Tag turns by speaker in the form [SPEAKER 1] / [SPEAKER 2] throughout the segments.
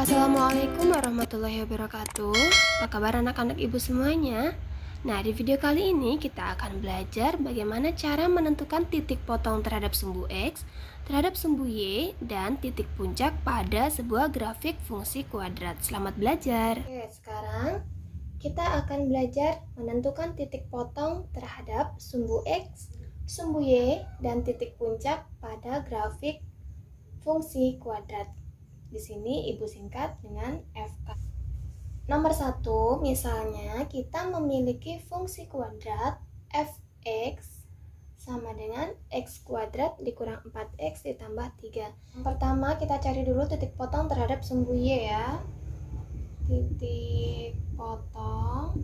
[SPEAKER 1] Assalamualaikum warahmatullahi wabarakatuh. Apa kabar anak-anak ibu semuanya? Nah, di video kali ini kita akan belajar bagaimana cara menentukan titik potong terhadap sumbu X, terhadap sumbu Y, dan titik puncak pada sebuah grafik fungsi kuadrat. Selamat belajar. Oke, sekarang kita akan belajar menentukan titik potong terhadap sumbu X, sumbu Y, dan titik puncak pada grafik fungsi kuadrat. Di sini ibu singkat dengan FK. Nomor 1, misalnya kita memiliki fungsi kuadrat fx sama dengan x kuadrat dikurang 4x ditambah 3. Yang pertama kita cari dulu titik potong terhadap sumbu y ya. Titik potong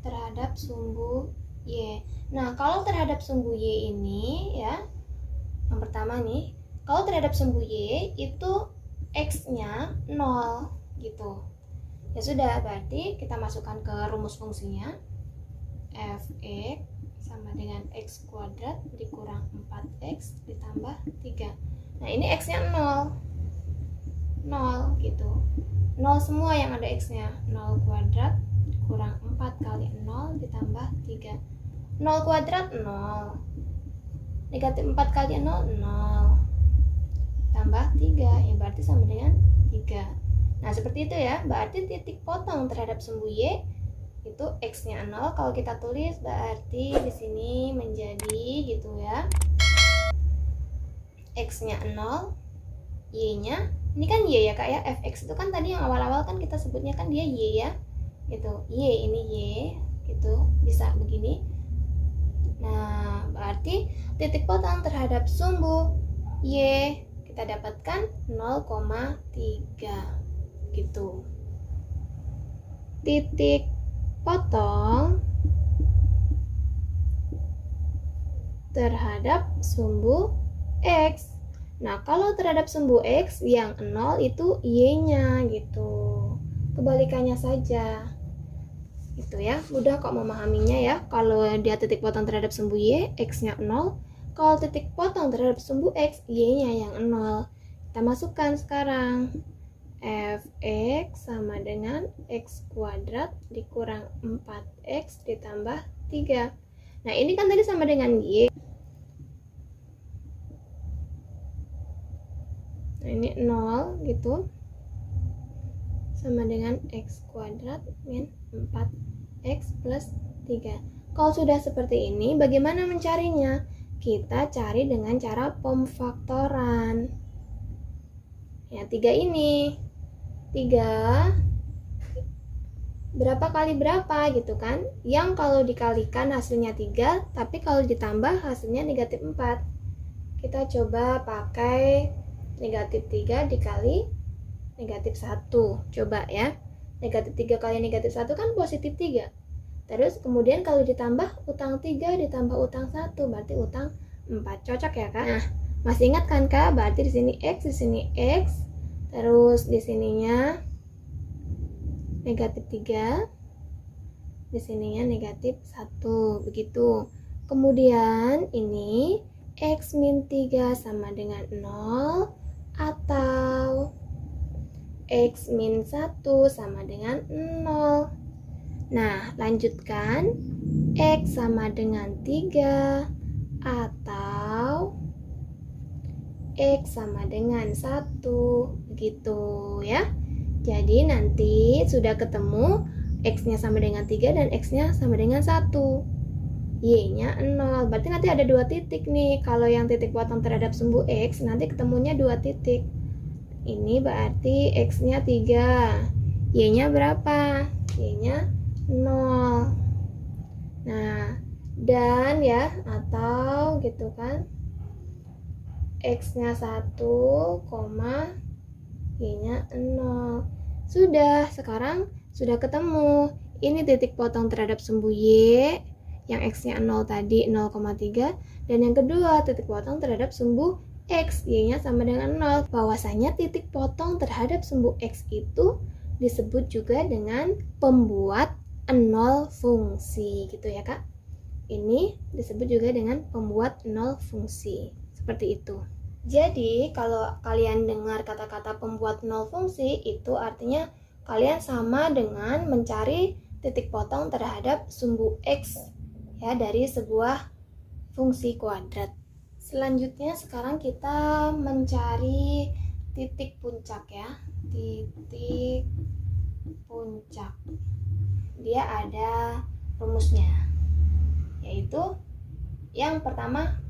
[SPEAKER 1] terhadap sumbu y. Nah, kalau terhadap sumbu y ini ya, yang pertama nih, kalau terhadap sumbu y itu x-nya 0 gitu. Ya sudah, berarti kita masukkan ke rumus fungsinya. Fx sama dengan x kuadrat dikurang 4x ditambah 3. Nah, ini x-nya 0. 0 gitu. 0 semua yang ada x-nya. 0 kuadrat dikurang 4 kali 0 ditambah 3. 0 kuadrat 0. Negatif 4 kali 0, 0. Tambah 3, ya berarti sama dengan 3. Nah, seperti itu ya. Berarti titik potong terhadap sumbu y itu x-nya 0. Kalau kita tulis berarti di sini menjadi gitu ya. X-nya 0, y-nya ini kan y ya Kak ya. Fx itu kan tadi yang awal-awal kan kita sebutnya kan dia y ya. Gitu. Y ini y gitu. Bisa begini. Nah, berarti titik potong terhadap sumbu y kita dapatkan 0,3 gitu. Titik potong terhadap sumbu x. Nah, kalau terhadap sumbu x yang 0 itu y-nya gitu. Kebalikannya saja. Gitu ya. Mudah kok memahaminya ya. Kalau dia titik potong terhadap sumbu y, x-nya 0. Kalau titik potong terhadap sumbu x, y-nya yang 0. Kita masukkan sekarang. Fx sama dengan x kuadrat dikurang 4x ditambah 3. Nah, ini kan tadi sama dengan y. Nah, ini 0 gitu. Sama dengan x kuadrat min 4x plus 3. Kalau sudah seperti ini, bagaimana mencarinya? Kita cari dengan cara pemfaktoran. Ya, 3 ini. 3 berapa kali berapa gitu kan? Yang kalau dikalikan hasilnya 3, tapi kalau ditambah hasilnya negatif 4. Kita coba pakai negatif 3 dikali negatif 1. Coba ya. Negatif 3 kali negatif 1 kan positif 3. Terus kemudian kalau ditambah utang 3 ditambah utang 1 berarti utang 4. Cocok ya Kak? Nah, masih ingat kan Kak? Berarti di sini x, di sini x. Terus di sininya negatif 3. Di sininya negatif 1. Begitu. Kemudian ini x min 3 sama dengan 0 atau x min 1 sama dengan 0. Nah, lanjutkan. X sama dengan 3 atau X sama dengan 1. Begitu ya. Jadi nanti sudah ketemu X-nya sama dengan 3 dan X-nya sama dengan 1. Y-nya 0. Berarti nanti ada 2 titik nih. Kalau yang titik potong terhadap sumbu X, nanti ketemunya 2 titik. Ini berarti X-nya 3. Y-nya berapa? Y-nya 0. Nah, dan ya, atau gitu kan, X-nya 1, Y-nya 0. Sudah, sekarang sudah ketemu. Ini titik potong terhadap sumbu Y, yang X-nya 0 tadi 0,3. Dan yang kedua, titik potong terhadap sumbu X, Y-nya sama dengan 0. Bahwasanya titik potong terhadap sumbu X itu disebut juga dengan pembuat nol fungsi gitu ya Kak. Ini disebut juga dengan pembuat nol fungsi. Seperti itu. Jadi, kalau kalian dengar kata-kata pembuat nol fungsi, itu artinya kalian sama dengan mencari titik potong terhadap sumbu X ya dari sebuah fungsi kuadrat. Selanjutnya sekarang kita mencari titik puncak ya. Titik puncak. Dia ada rumusnya. Yaitu yang pertama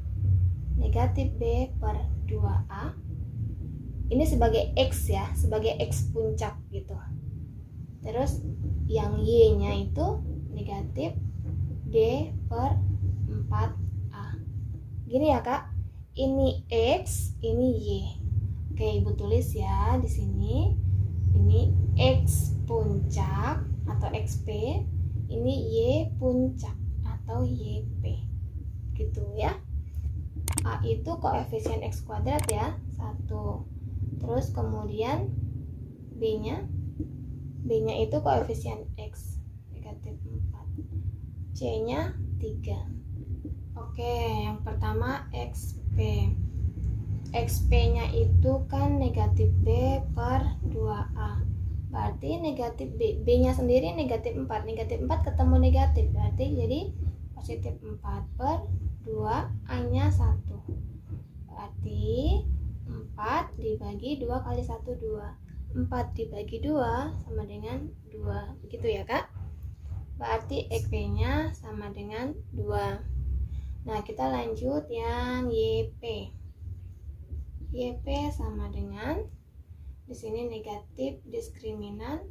[SPEAKER 1] negatif B per 2A. Ini sebagai X ya, sebagai X puncak gitu. Terus yang Y-nya itu negatif D per 4A. Gini ya kak, ini X, ini Y. Oke, ibu tulis ya di sini. Ini X puncak atau XP, ini Y puncak atau YP. Gitu ya. A itu koefisien X kuadrat ya, 1. Terus kemudian B-nya itu koefisien X, negatif 4. C-nya 3. Oke, yang pertama XP. XP-nya itu kan negatif B per 2A. Berarti negatif B. B-nya sendiri negatif 4. Negatif 4 ketemu negatif. Berarti jadi positif 4 per 2, A-nya 1. Berarti 4 dibagi 2 kali 1, 2. 4 dibagi 2 sama dengan 2. Begitu ya kak? Berarti XP-nya sama dengan 2. Nah, kita lanjut yang YP. YP sama dengan, di sini negatif diskriminan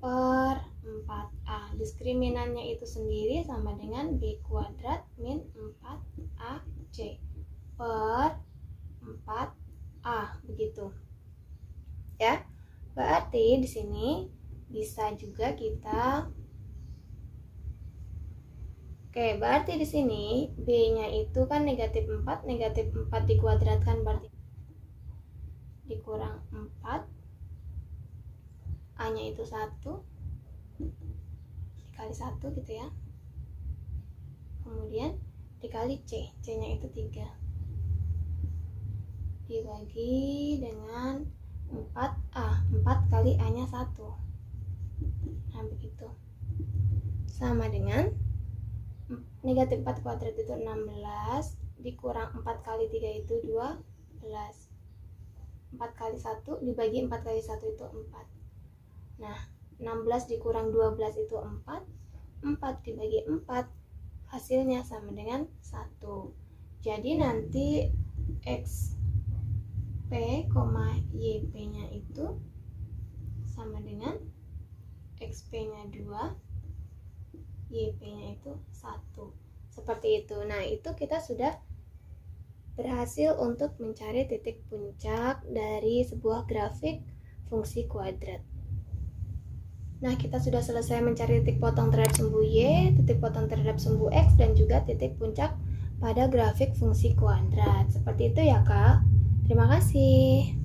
[SPEAKER 1] per 4A. Diskriminannya itu sendiri sama dengan B kuadrat min 4AC per 4A. Begitu. Ya. Berarti di sini bisa juga kita berarti di sini B-nya itu kan negatif 4, negatif 4 dikuadratkan berarti dikurang 4, A-nya itu 1 dikali 1 gitu ya. Kemudian dikali C, C-nya itu 3 dibagi dengan 4A, 4 kali A-nya 1. Nah, begitu. Sama dengan negatif 4 kuadrat itu 16 dikurang 4 kali 3 itu 12. 4 kali 1 dibagi 4 kali 1 itu 4. Nah, 16 dikurang 12 itu 4. 4 dibagi 4 hasilnya sama dengan 1. Jadi nanti XP, YP-nya itu sama dengan XP-nya 2, YP-nya itu 1. Seperti itu. Nah, itu kita sudah berhasil untuk mencari titik puncak dari sebuah grafik fungsi kuadrat. Nah, kita sudah selesai mencari titik potong terhadap sumbu Y, titik potong terhadap sumbu X, dan juga titik puncak pada grafik fungsi kuadrat. Seperti itu ya, Kak. Terima kasih.